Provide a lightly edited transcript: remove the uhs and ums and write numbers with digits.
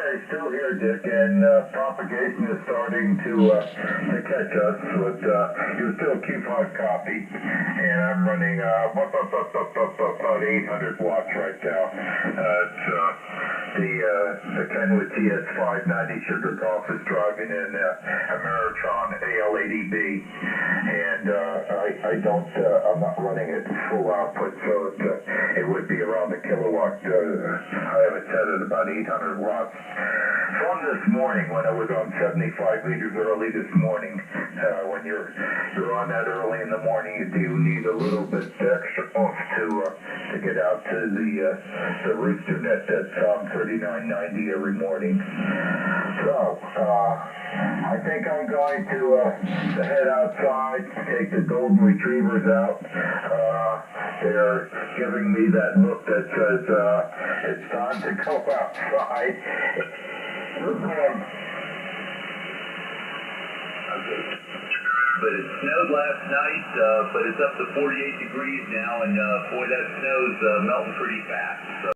we're still here, Dick, and propagation is starting to catch us with you still keep on copy, and I'm running about 800 watts right now. It's the Kenwood TS590 Sugar Golf is driving in a Maritron AL80B, and I'm not running it full output, so it would be around a kilowatt. I have it set at about 800 watts. From this morning, when I was on 75 liters early this morning, when you're on that early in the morning, you do need a little bit extra oomph to get out to the rooster net that's on 3990 every morning. So, I think I'm going to head outside, take the golden retrievers out. They're giving me that look that says it's time to go outside. But it snowed last night, but it's up to 48 degrees now, and boy, that snow's melting pretty fast. So.